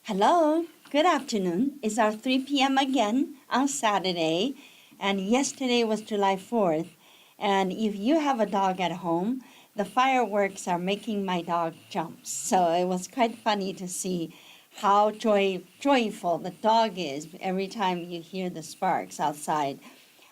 Hello, good afternoon. It's our 3 p.m. again on Saturday, and yesterday was July 4th. And if you have a dog at home, the fireworks are making my dog jump. So it was quite funny to see how joyful the dog is every time you hear the sparks outside.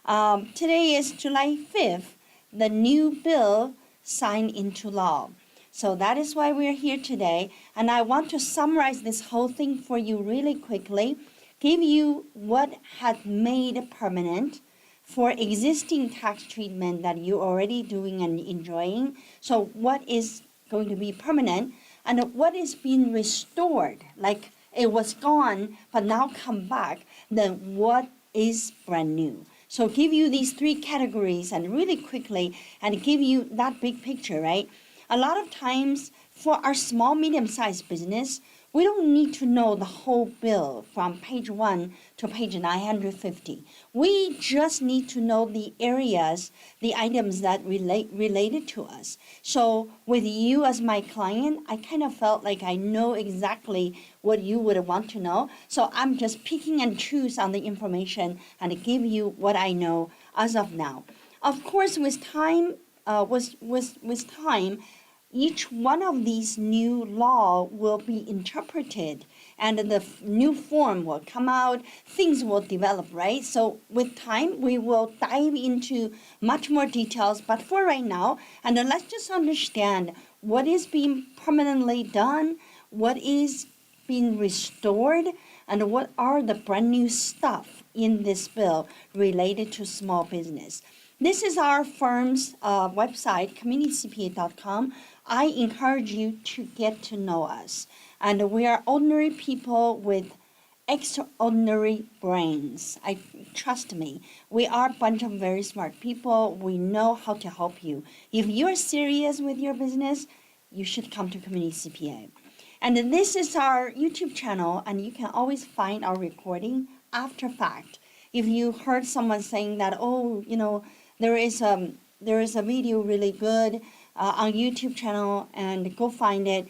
Today is July 5th, the new bill signed into law. So that is why we're here today. And I want to summarize this whole thing for you really quickly, give you what had made permanent for existing tax treatment that you're already doing and enjoying. So what is going to be permanent and what is being restored, like it was gone but now come back, then what is brand new. So give you these three categories and really quickly and give you that big picture, right? A lot of times for our small, medium-sized business, we don't need to know the whole bill from page 1 to page 950. We just need to know the areas, the items that related to us. So with you as my client, I kind of felt like I know exactly what you would want to know. So I'm just picking and choose on the information and give you what I know as of now. Of course, with time, each one of these new law will be interpreted and the new form will come out, things will develop, right? So with time, we will dive into much more details. But for right now, and let's just understand what is being permanently done, what is being restored, and what are the brand new stuff in this bill related to small business. This is our firm's website, communitycpa.com. I encourage you to get to know us. And we are ordinary people with extraordinary brains. Trust me, we are a bunch of very smart people. We know how to help you. If you're serious with your business, you should come to Community CPA. And this is our YouTube channel, and you can always find our recording after fact. If you heard someone saying that, there is a video really good on YouTube channel, and go find it.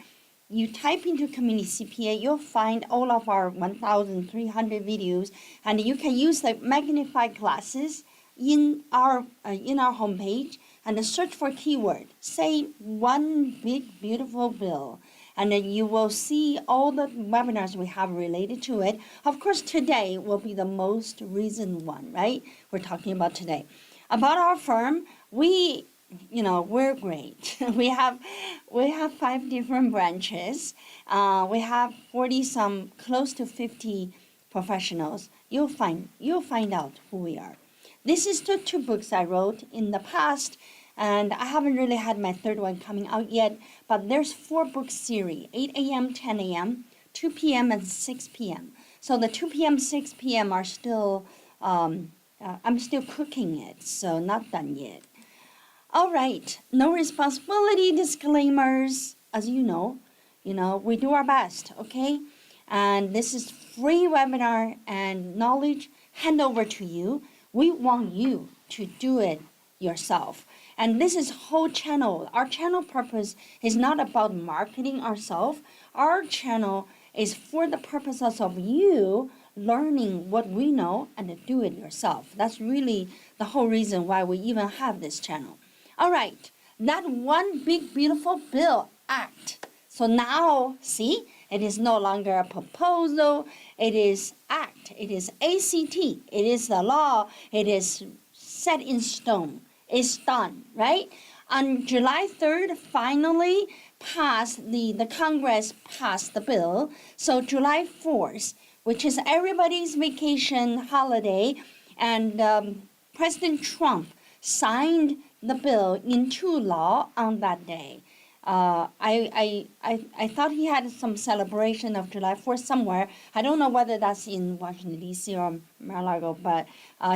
You type into Community CPA, you'll find all of our 1,300 videos, and you can use the magnifying glasses in our homepage and search for keyword. Say one big beautiful bill, and then you will see all the webinars we have related to it. Of course, today will be the most recent one, right? We're talking about today. About our firm, we're great. we have 5 different branches. We have 40 some, close to 50 professionals. You'll find out who we are. This is the 2 books I wrote in the past, and I haven't really had my 3rd one coming out yet, but there's 4 book series, 8 a.m., 10 a.m., 2 p.m., and 6 p.m. So the 2 p.m., 6 p.m. are still, I'm still cooking it, so not done yet. All right, no responsibility disclaimers. As you know, we do our best, okay? And this is free webinar and knowledge hand over to you. We want you to do it yourself. And this is whole channel. Our channel purpose is not about marketing ourselves. Our channel is for the purposes of you learning what we know and do it yourself. That's really the whole reason why we even have this channel. All right, that one big beautiful bill act. So now, see, it is no longer a proposal, it is act, it is ACT, it is the law, it is set in stone, it's done, right? On July 3rd, finally the Congress passed the bill. So July 4th, which is everybody's vacation holiday, and President Trump signed the bill into law on that day. I thought he had some celebration of July 4th somewhere. I don't know whether that's in Washington, D.C. or Mar-a-Lago, but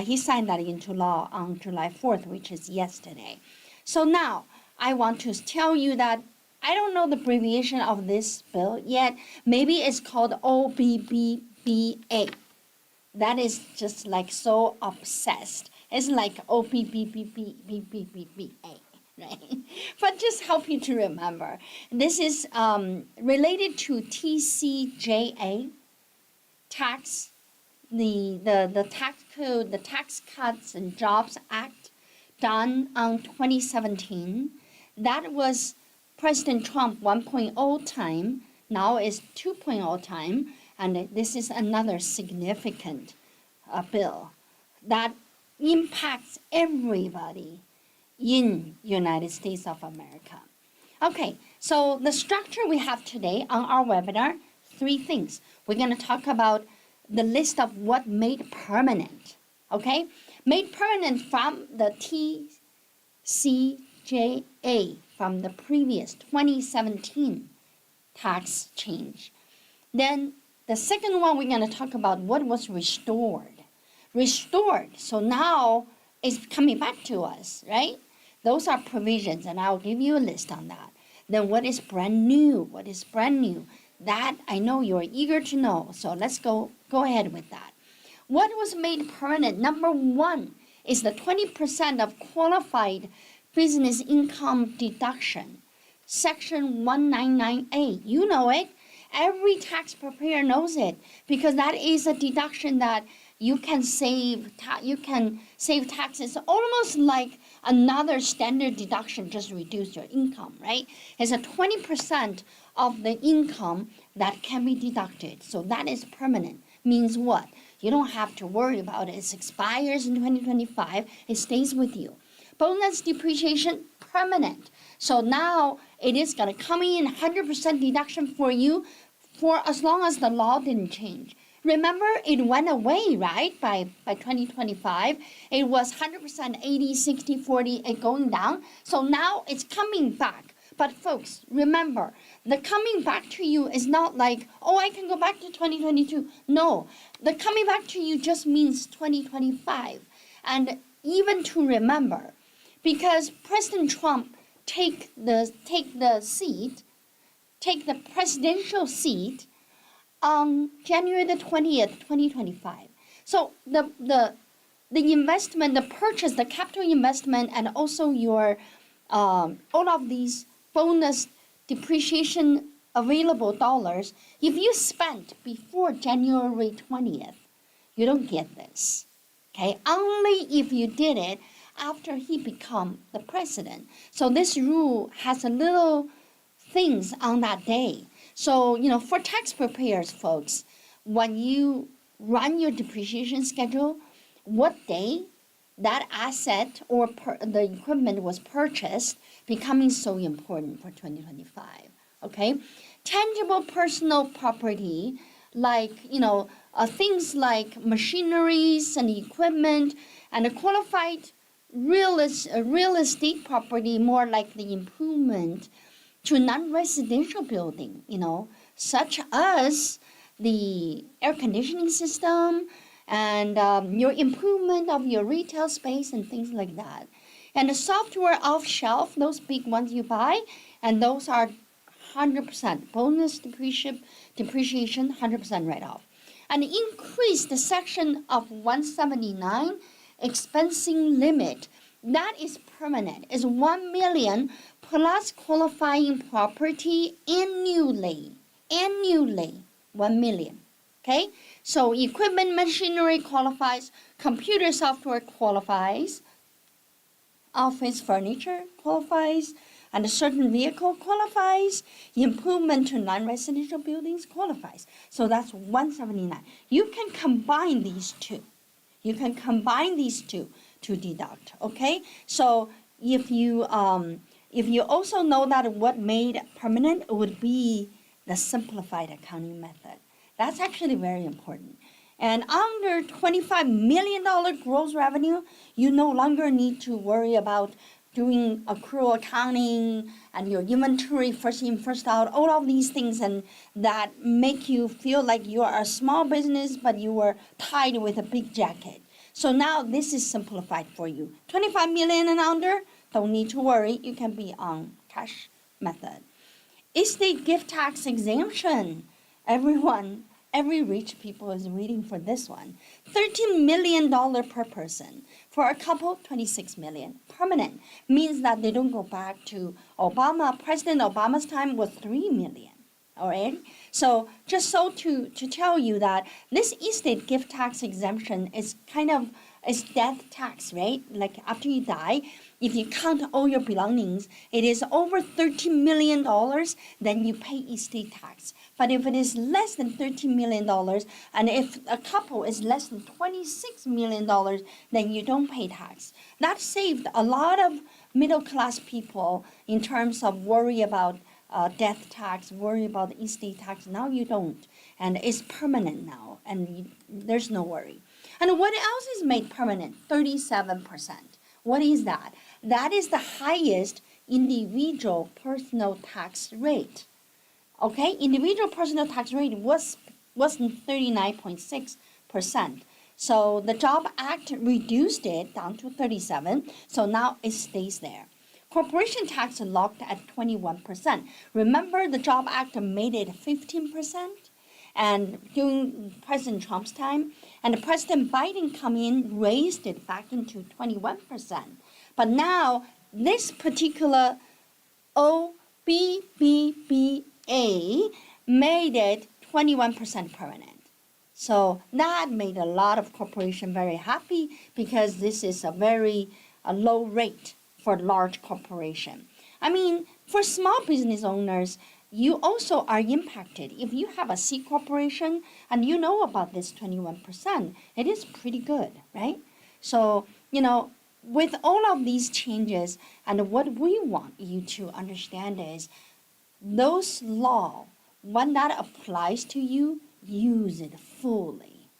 he signed that into law on July 4th, which is yesterday. So now I want to tell you that I don't know the abbreviation of this bill yet. Maybe it's called OBBBA. That is just like so obsessed. It's like OBBBBBBBA. right? But just help you to remember. This is related to TCJA, tax, the tax code, the Tax Cuts and Jobs Act, done on 2017. That was President Trump 1.0 time. Now is 2.0 time, and this is another significant bill that impacts everybody in United States of America. Okay, so the structure we have today on our webinar, 3 things. We're going to talk about the list of what made permanent, okay? Made permanent from the TCJA, from the previous 2017 tax change. Then the second one, we're going to talk about what was restored. Restored, so now it's coming back to us, right? Those are provisions, and I'll give you a list on that. Then what is brand new? What is brand new? That I know you're eager to know, so let's go ahead with that. What was made permanent? Number 1 is the 20% of qualified business income deduction. Section 199A, you know it. Every tax preparer knows it because that is a deduction that you can save taxes almost like another standard deduction, just reduce your income, right? It's a 20% of the income that can be deducted. So that is permanent. Means what? You don't have to worry about it. It expires in 2025. It stays with you. Bonus depreciation, permanent. So now it is going to come in 100% deduction for you for as long as the law didn't change. Remember, it went away, right, by 2025. It was 100%, 80, 60, 40, and going down. So now it's coming back. But folks, remember, the coming back to you is not like, oh, I can go back to 2022. No, the coming back to you just means 2025. And even to remember, because President Trump take the presidential seat on January the 20th, 2025. So the investment, the purchase, the capital investment, and also your all of these bonus depreciation available dollars, if you spent before January 20th, you don't get this. Okay, only if you did it after he become the president. So this rule has a little things on that day. So, for tax preparers, folks, when you run your depreciation schedule, what day that asset or the equipment was purchased becoming so important for 2025, okay? Tangible personal property, like, things like machineries and equipment, and a qualified real estate property, more like the improvement to non-residential building, such as the air conditioning system and your improvement of your retail space and things like that. And the software off-shelf, those big ones you buy, and those are 100% bonus depreciation, 100% write-off. And increase the section of 179 expensing limit. That is permanent. It's 1 million plus qualifying property annually. 1 million. Okay? So equipment, machinery qualifies, computer software qualifies, office furniture qualifies, and a certain vehicle qualifies, improvement to non-residential buildings qualifies. So that's 179. You can combine these two. To deduct, okay? So if you also know that what made permanent would be the simplified accounting method. That's actually very important. And under $25 million gross revenue, you no longer need to worry about doing accrual accounting and your inventory first in, first out, all of these things and that make you feel like you are a small business, but you were tied with a big jacket. So now this is simplified for you. 25 million and under, don't need to worry. You can be on cash method. Estate gift tax exemption. Everyone every rich people is waiting for this one. $13 million per person. For a couple, $26 million. Permanent means that they don't go back to Obama. President Obama's time was $3 million. All right. So just so to tell you that this estate gift tax exemption is kind of is death tax, right? Like after you die, if you count all your belongings, it is over $13 million, then you pay estate tax. But if it is less than $13 million, and if a couple is less than $26 million, then you don't pay tax. That saved a lot of middle-class people in terms of worry about death tax, worry about estate tax. Now you don't, and it's permanent now, and there's no worry. And what else is made permanent? 37%. What is that? That is the highest individual personal tax rate. Okay, individual personal tax rate was 39.6%. So the Job Act reduced it down to 37. So now it stays there. Corporation tax locked at 21%. Remember, the Job Act made it 15%, and during President Trump's time, and President Biden come in, raised it back into 21%. But now this particular OBBBA made it 21% permanent. So that made a lot of corporations very happy because this is a very low rate for large corporation. I mean, for small business owners, you also are impacted. If you have a C corporation and you know about this 21%, it is pretty good, right? So, with all of these changes, and what we want you to understand is those law, when that applies to you, use it fully.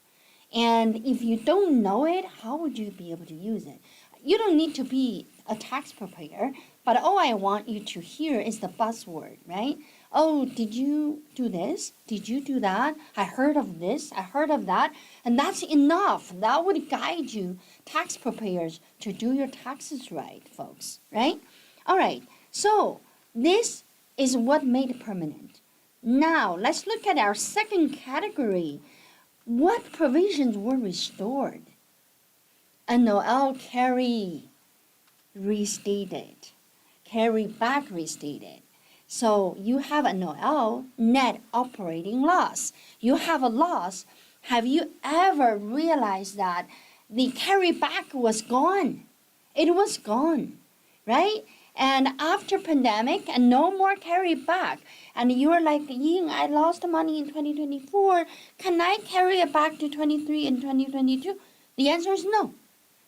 And if you don't know it, how would you be able to use it? You don't need to be a tax preparer, but all I want you to hear is the buzzword, right? Oh, did you do this? Did you do that? I heard of this, I heard of that. And that's enough. That would guide you, tax preparers, to do your taxes right, folks, right? All right, so this is what made it permanent. Now, let's look at our second category. What provisions were restored? NOL carry restated, carry back restated. So you have a NOL, net operating loss. You have a loss. Have you ever realized that the carry back was gone? It was gone, right? And after pandemic, and no more carry back. And you're like, Ying, I lost money in 2024. Can I carry it back to 23 and 2022? The answer is no,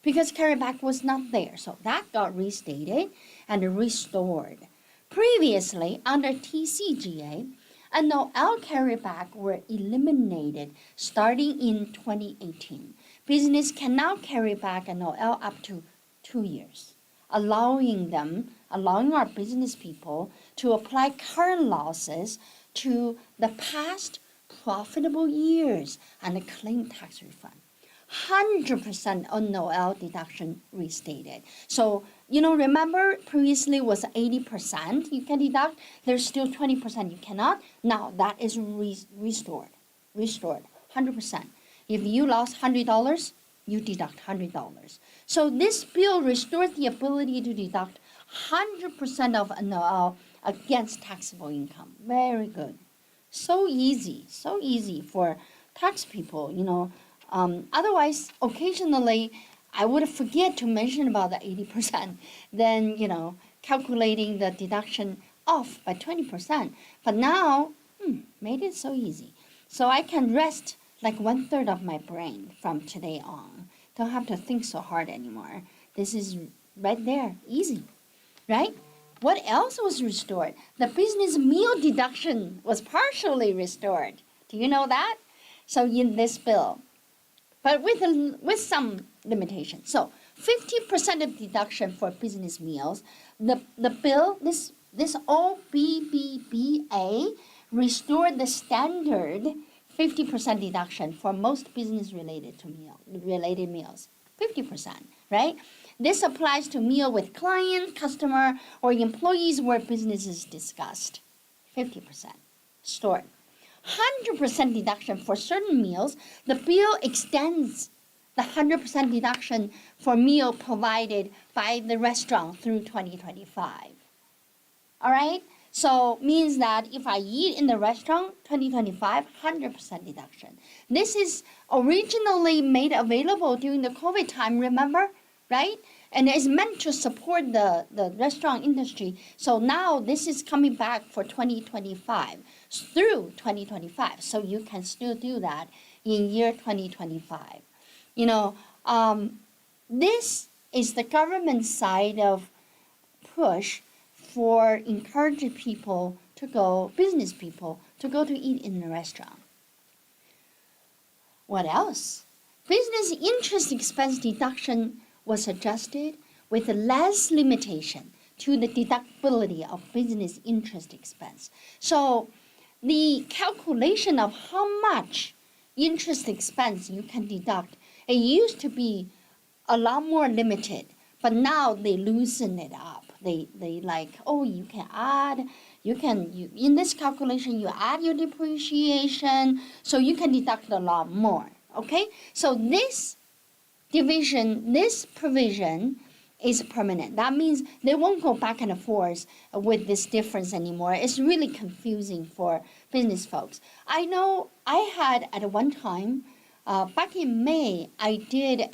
because carryback was not there. So that got restated and restored. Previously, under TCJA, NOL carryback were eliminated starting in 2018. Business can now carry back NOL up to 2 years, allowing our business people to apply current losses to the past profitable years and claim tax refund. 100% NOL deduction restated. So, remember previously was 80% you can deduct. There's still 20% you cannot. Now that is restored, 100%. If you lost $100, you deduct $100. So this bill restored the ability to deduct 100% of NOL against taxable income. Very good. So easy for tax people, Otherwise, occasionally, I would forget to mention about the 80%, then, calculating the deduction off by 20%. But now, made it so easy. So I can rest like 1/3 of my brain from today on. Don't have to think so hard anymore. This is right there, easy, right? What else was restored? The business meal deduction was partially restored. Do you know that? So in this bill, but with some limitations. So 50% of deduction for business meals. The bill, this OBBBA restored the standard 50% deduction for most business related meals. 50%, right? This applies to meal with client, customer, or employees where business is discussed. 50% stored. 100% deduction for certain meals, the bill extends the 100% deduction for meal provided by the restaurant through 2025. All right? So means that if I eat in the restaurant, 2025, 100% deduction. This is originally made available during the COVID time, remember? Right? And it's meant to support the restaurant industry. So now this is coming back for 2025 through 2025. So you can still do that in year 2025. This is the government side of push for encouraging people to go, business people, to go to eat in a restaurant. What else? Business interest expense deduction was adjusted with less limitation to the deductibility of business interest expense. So the calculation of how much interest expense you can deduct, it used to be a lot more limited, but now they loosen it up. They like, oh, you can add, in this calculation, you add your depreciation, so you can deduct a lot more, okay? So this provision is permanent. That means they won't go back and forth with this difference anymore. It's really confusing for business folks. I know I had at one time, back in May, I did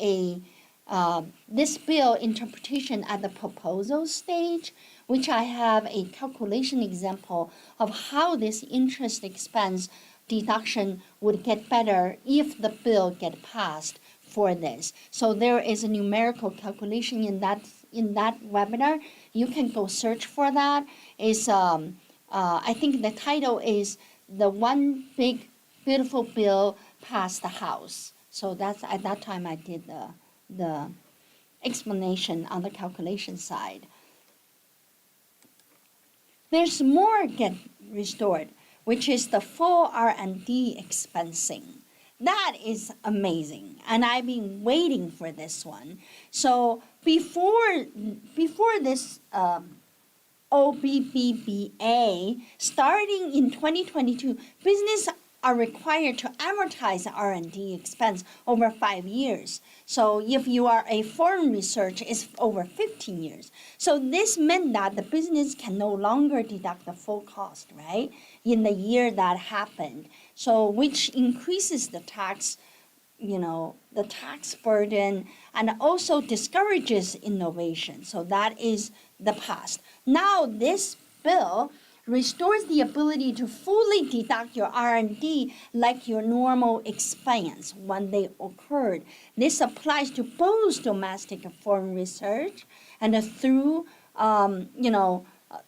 this bill interpretation at the proposal stage, which I have a calculation example of how this interest expense deduction would get better if the bill get passed for this. So there is a numerical calculation in that webinar. You can go search for that. I think the title is "The One Big Beautiful Bill Passed the House." So that's at that time I did the explanation on the calculation side. There's more get restored, which is the full R&D expensing. That is amazing, and I've been waiting for this one. So before this OBBBA, starting in 2022, business are required to amortize R&D expense over 5 years. So if you are a foreign research, it's over 15 years. So this meant that the business can no longer deduct the full cost, right, in the year that happened. So which increases the tax burden and also discourages innovation. So that is the past. Now this bill restores the ability to fully deduct your R&D like your normal expense when they occurred. This applies to both domestic and foreign research, and through,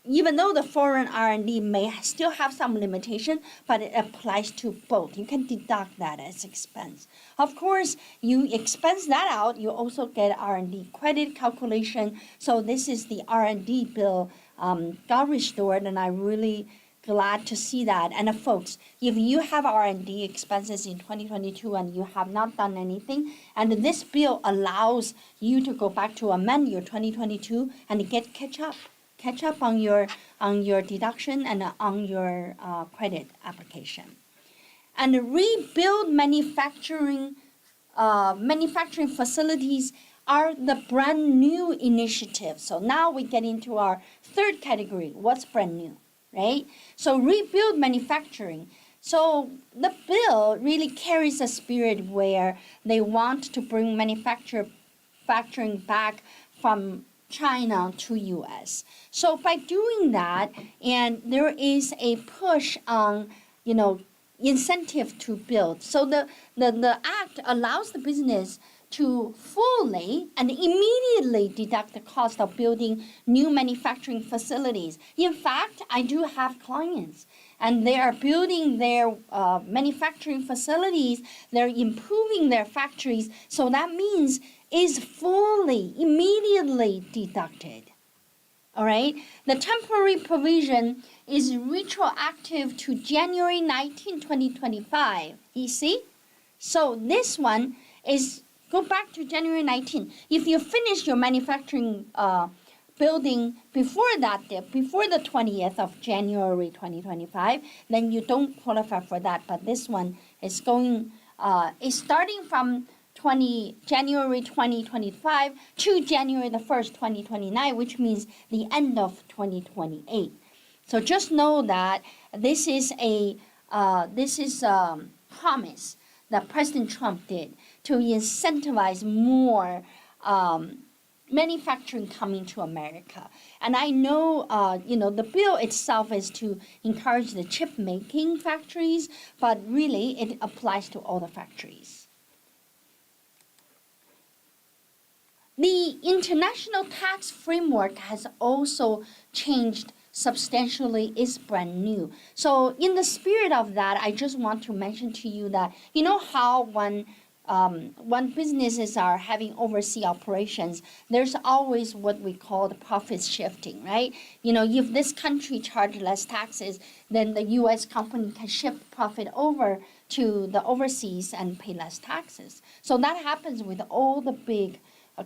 even though the foreign R&D may still have some limitation, but it applies to both. You can deduct that as expense. Of course, you expense that out, you also get R&D credit calculation. So this is the R&D bill got restored, and I'm really glad to see that. And folks, if you have R&D expenses in 2022 and you have not done anything, and this bill allows you to go back to amend your 2022 and catch up on your deduction and on your credit application. And rebuild manufacturing facilities are the brand new initiative. So now we get into our third category. What's brand new, right? So rebuild manufacturing. So the bill really carries a spirit where they want to bring manufacturing back from China to U.S. So by doing that, and there is a push on, incentive to build. So the act allows the business to fully and immediately deduct the cost of building new manufacturing facilities. In fact, I do have clients, and they are building their manufacturing facilities. They're improving their factories. So that means is fully, immediately deducted. All right? The temporary provision is retroactive to January 19, 2025. You see? So this one is, go back to January 19. If you finish your manufacturing building before that dip, before the 20th of January 2025, then you don't qualify for that. But this one is is starting from January 2025 to January the 1st, 2029, which means the end of 2028. So just know that this is a promise that President Trump did to incentivize more manufacturing coming to America. And I know, the bill itself is to encourage the chip making factories, but really it applies to all the factories. The international tax framework has also changed substantially, is brand new. So in the spirit of that, I just want to mention to you that, you know how when businesses are having overseas operations, there's always what we call the profit shifting, right? If this country charges less taxes, then the U.S. company can shift profit over to the overseas and pay less taxes. So that happens with all the big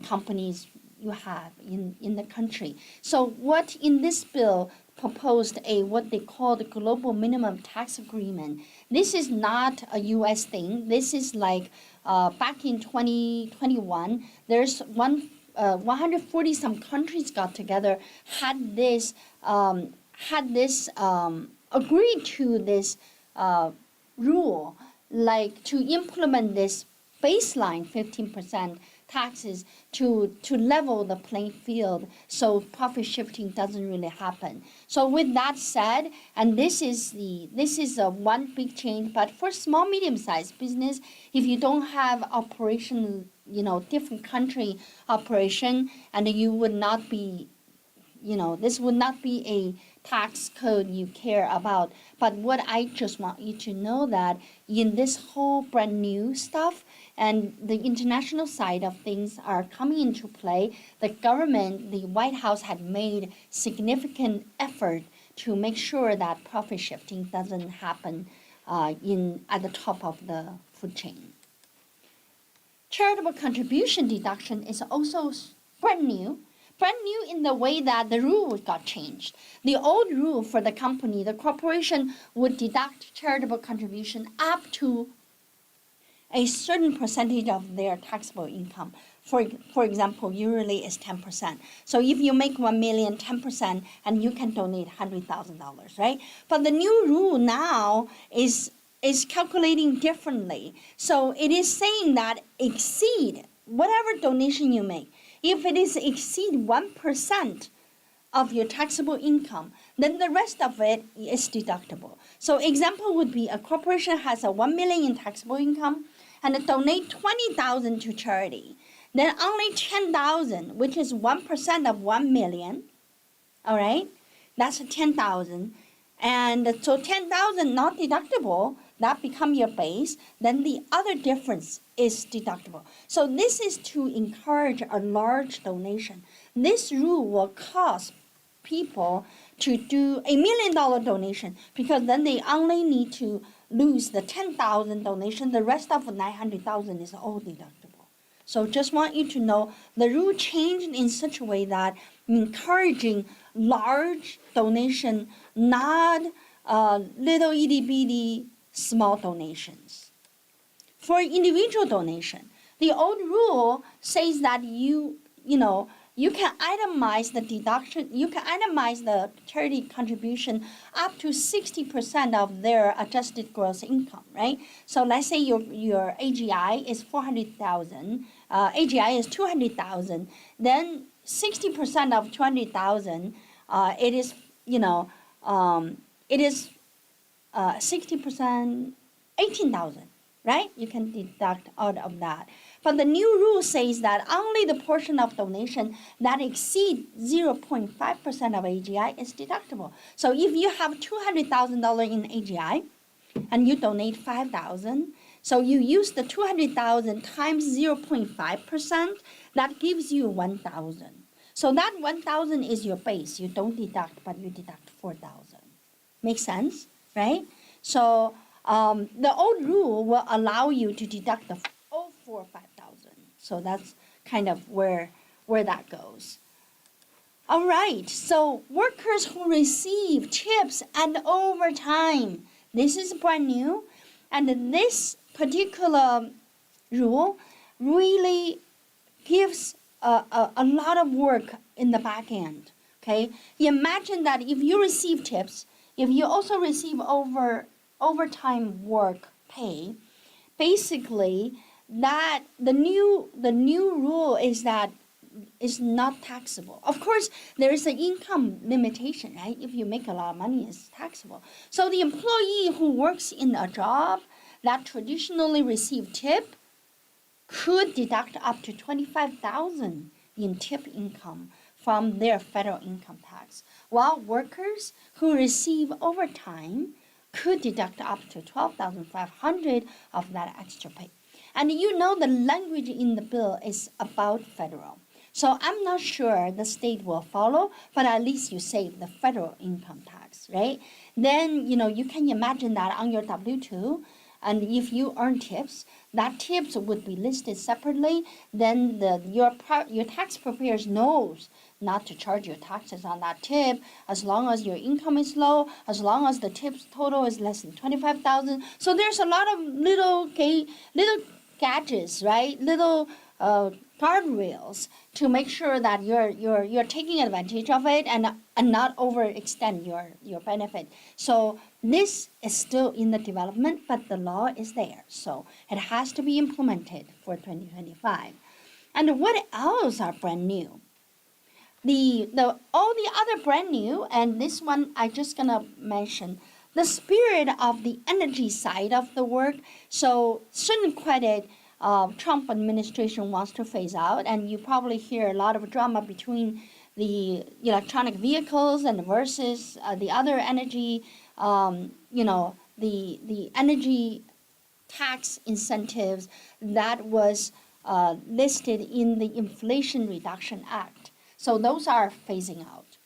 companies you have in the country. So what in this bill proposed what they call the global minimum tax agreement. This is not a U.S. thing. This is like back in 2021, there's 140 some countries got together, had this agreed to this rule, like to implement this baseline 15% taxes to level the playing field so profit shifting doesn't really happen. So with that said, and this is a one big change, but for small medium-sized business, if you don't have operation, different country operation, and you would not be, this would not be a tax code you care about. But what I just want you to know that in this whole brand new stuff and the international side of things are coming into play, the government, the White House had made significant effort to make sure that profit shifting doesn't happen at the top of the food chain. Charitable contribution deduction is also brand new in the way that the rule got changed. The old rule for the company, the corporation would deduct charitable contribution up to a certain percentage of their taxable income. For example, usually is 10%. So if you make 1 million, 10%, and you can donate $100,000, right? But the new rule now is calculating differently. So it is saying that exceed whatever donation you make. If it is exceed 1% of your taxable income, then the rest of it is deductible. So example would be a corporation has a 1 million in taxable income and donate 20,000 to charity. Then only 10,000, which is 1% of 1 million, all right? That's 10,000. And so 10,000 not deductible, that become your base, then the other difference is deductible. So this is to encourage a large donation. This rule will cause people to do $1 million donation because then they only need to lose the 10,000 donation. The rest of 900,000 is all deductible. So just want you to know the rule changed in such a way that encouraging large donation, not little itty bitty small donations. For individual donation, the old rule says that you can itemize the deduction, you can itemize the charity contribution up to 60% of their adjusted gross income, right? So let's say your AGI is 400,000, AGI is 200,000, then 60% of 200,000, it is 60%, 18,000, right? You can deduct out of that. But the new rule says that only the portion of donation that exceeds 0.5% of AGI is deductible. So if you have $200,000 in AGI and you donate 5,000, so you use the 200,000 times 0.5%, that gives you 1,000. So that 1,000 is your base. You don't deduct, but you deduct 4,000. Make sense, right? So the old rule will allow you to deduct the 4,000 or 5,000. So that's kind of where that goes. All right, so workers who receive tips and overtime. This is brand new, and this particular rule really gives a lot of work in the back end. Okay, imagine that if you receive tips, if you also receive overtime work pay, basically that the new rule is that is not taxable. Of course, there is an income limitation, right? If you make a lot of money, it's taxable. So the employee who works in a job that traditionally receive tip could deduct up to 25,000 in tip income from their federal income tax, while workers who receive overtime could deduct up to 12,500 of that extra pay. And you know the language in the bill is about federal. So I'm not sure the state will follow, but at least you save the federal income tax, right? Then, you can imagine that on your W-2, and if you earn tips, that tips would be listed separately. Then your tax preparer knows not to charge your taxes on that tip as long as your income is low, as long as the tips total is less than 25,000. So there's a lot of little gadgets, right? Little guardrails to make sure that you're taking advantage of it and not overextend your benefit. So this is still in the development, but the law is there. So it has to be implemented for 2025. And what else are brand new? All the other brand new, and this one I just gonna mention the spirit of the energy side of the work. So certain credit Trump administration wants to phase out, and you probably hear a lot of drama between the electronic vehicles and versus the other energy, the energy tax incentives that was listed in the Inflation Reduction Act. So those are phasing out.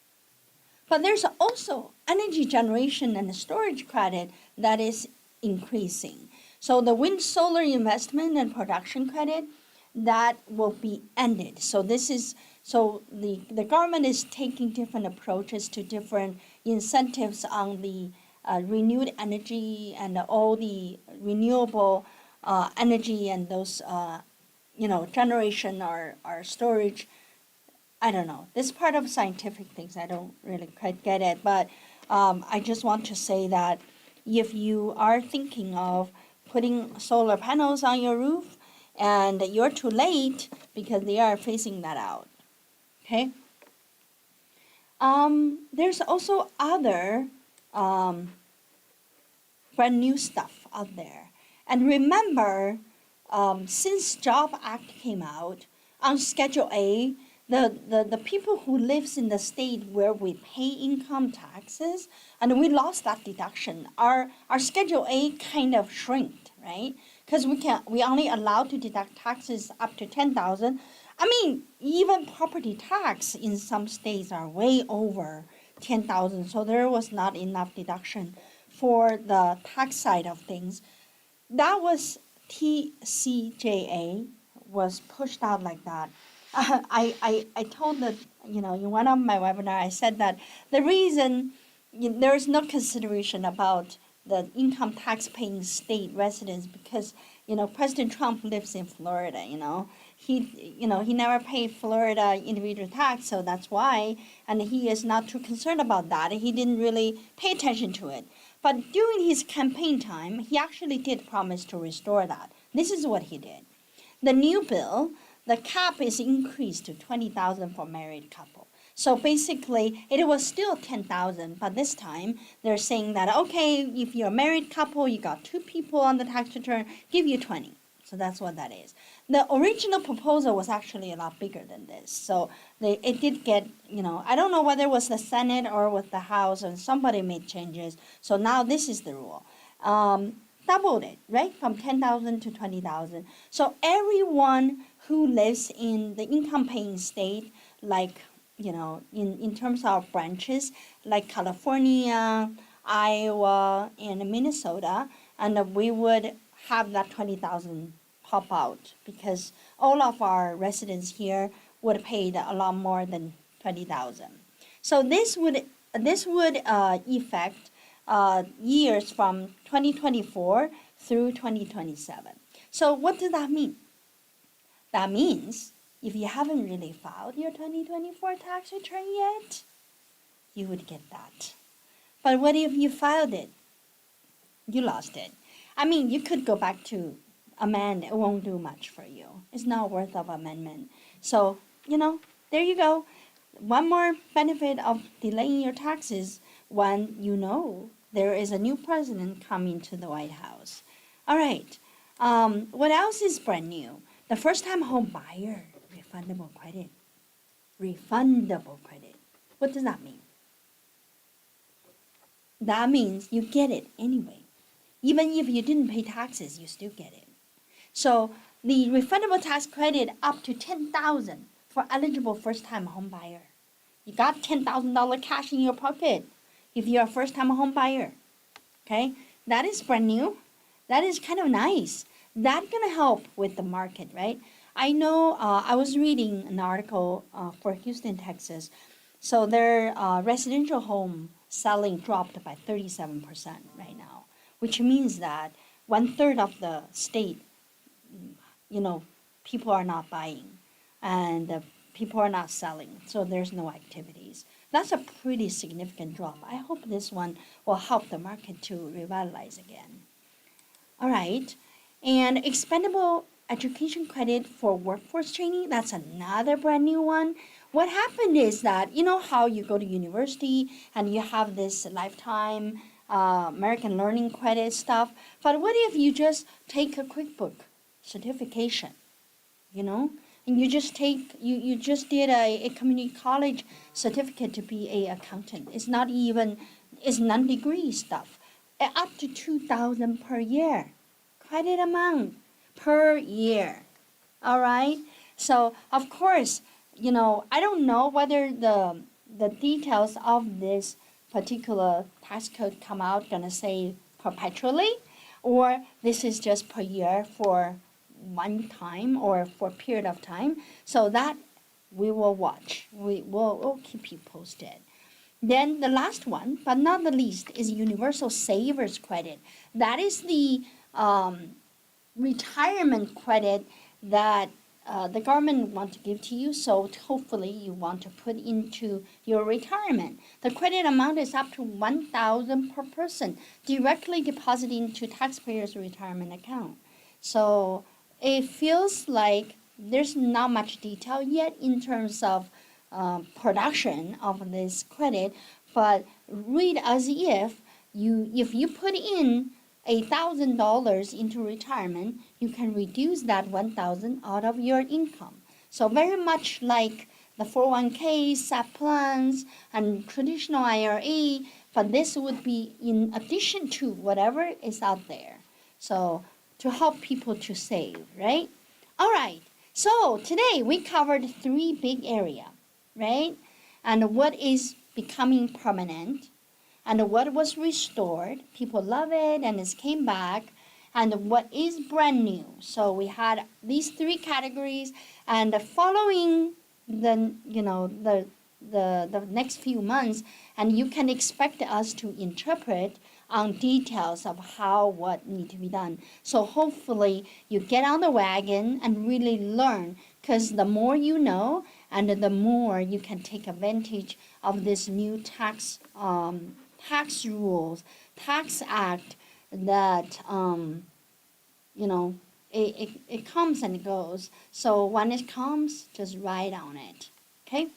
But there's also energy generation and storage credit that is increasing. So the wind solar investment and production credit that will be ended. So the government is taking different approaches to different incentives on the renewed energy and all the renewable energy and those generation or storage. I don't know. This part of scientific things I don't really quite get it, but I just want to say that if you are thinking of putting solar panels on your roof and you're too late because they are phasing that out. Okay. There's also other brand new stuff out there. And remember, since Job Act came out, on Schedule A, the people who lives in the state where we pay income taxes and we lost that deduction, our Schedule A kind of shrinked, right? Because we only allowed to deduct taxes up to 10,000. I mean, even property tax in some states are way over 10,000, so there was not enough deduction for the tax side of things. That was TCJA was pushed out like that. I told that, in one of my webinar, I said that the reason there is no consideration about the income tax paying state residents because, President Trump lives in Florida, he never paid Florida individual tax, so that's why, and he is not too concerned about that. He didn't really pay attention to it. But during his campaign time, he actually did promise to restore that. This is what he did. The new bill, the cap is increased to 20,000 for married couple. So basically, it was still 10,000, but this time they're saying that, okay, if you're a married couple, you got two people on the tax return, give you 20. So that's what that is. The original proposal was actually a lot bigger than this. So it did get, I don't know whether it was the Senate or with the House, and somebody made changes. So now this is the rule. Doubled it, right, from 10,000 to 20,000. So everyone who lives in the income-paying state, like, in terms of branches, like California, Iowa, and Minnesota, and we would have that 20,000 pop out because all of our residents here would have paid a lot more than 20,000. So this would affect years from 2024 through 2027. So what does that mean? That means if you haven't really filed your 2024 tax return yet, you would get that. But what if you filed it? You lost it. I mean, you could go back to amend. It won't do much for you. It's not worth of amendment. So, there you go. One more benefit of delaying your taxes when there is a new president coming to the White House. All right. What else is brand new? The first-time home buyer refundable credit. Refundable credit. What does that mean? That means you get it anyway. Even if you didn't pay taxes, you still get it. So the refundable tax credit up to $10,000 for eligible first-time home buyer. You got $10,000 cash in your pocket if you're a first-time home buyer. Okay, that is brand new. That is kind of nice. That's gonna help with the market, right? I know. I was reading an article for Houston, Texas. So their residential home selling dropped by 37% right now, which means that 1/3 of the state, people are not buying and people are not selling. So there's no activities. That's a pretty significant drop. I hope this one will help the market to revitalize again. All right. And expendable education credit for workforce training, that's another brand new one. What happened is that, how you go to university and you have this lifetime American Learning Credit stuff. But what if you just take a QuickBook certification, and you just did a community college certificate to be a accountant. It's non-degree stuff. Up to $2,000 per year. Credit amount per year. All right? So, of course, I don't know whether the details of this particular tax code come out gonna say perpetually, or this is just per year for one time or for a period of time. So that we will watch. We'll keep you posted. Then the last one, but not the least, is Universal Savers Credit. That is the retirement credit that the government want to give to you, so hopefully you want to put into your retirement. The credit amount is up to $1,000 per person, directly deposited into taxpayers' retirement account. So it feels like there's not much detail yet in terms of production of this credit, but read as if you put in $1,000 into retirement, you can reduce that $1,000 out of your income. So very much like the 401k, SAP plans, and traditional IRA, but this would be in addition to whatever is out there. So to help people to save, right? All right. So today we covered 3 big areas, right? And what is becoming permanent, and what was restored, people love it and it came back, and what is brand new. So we had these 3 categories, and following the next few months, and you can expect us to interpret on details of what need to be done. So hopefully you get on the wagon and really learn, because the more you know, and the more you can take advantage of this new tax rules, tax act that, it comes and it goes. So when it comes, just ride on it, okay?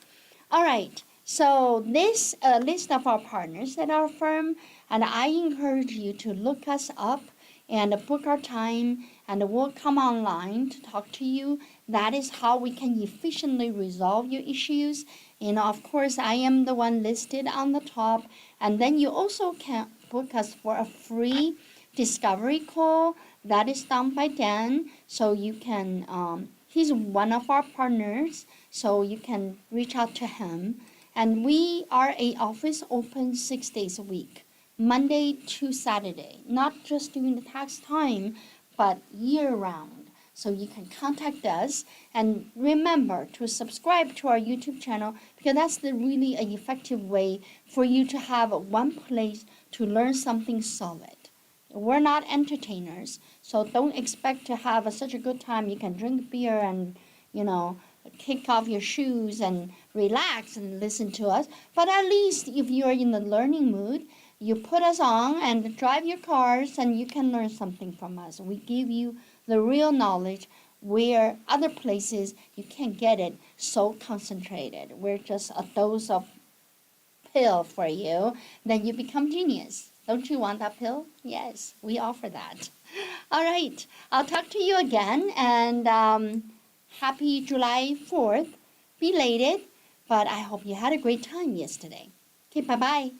All right, so this list of our partners at our firm, and I encourage you to look us up and book our time, and we'll come online to talk to you. That is how we can efficiently resolve your issues. And of course, I am the one listed on the top. And then you also can book us for a free discovery call that is done by Dan. So you can, he's one of our partners, so you can reach out to him. And we are a office open 6 days a week, Monday to Saturday, not just during the tax time, but year round. So you can contact us, and remember to subscribe to our YouTube channel, because that's really an effective way for you to have one place to learn something solid. We're not entertainers, so don't expect to have such a good time. You can drink beer and, kick off your shoes and relax and listen to us. But at least if you're in the learning mood, you put us on and drive your cars, and you can learn something from us. We give you the real knowledge where other places you can't get it so concentrated. We're just a dose of pill for you, then you become genius. Don't you want that pill? Yes, we offer that. All right, I'll talk to you again, and happy July 4th, belated, but I hope you had a great time yesterday. Okay, bye-bye.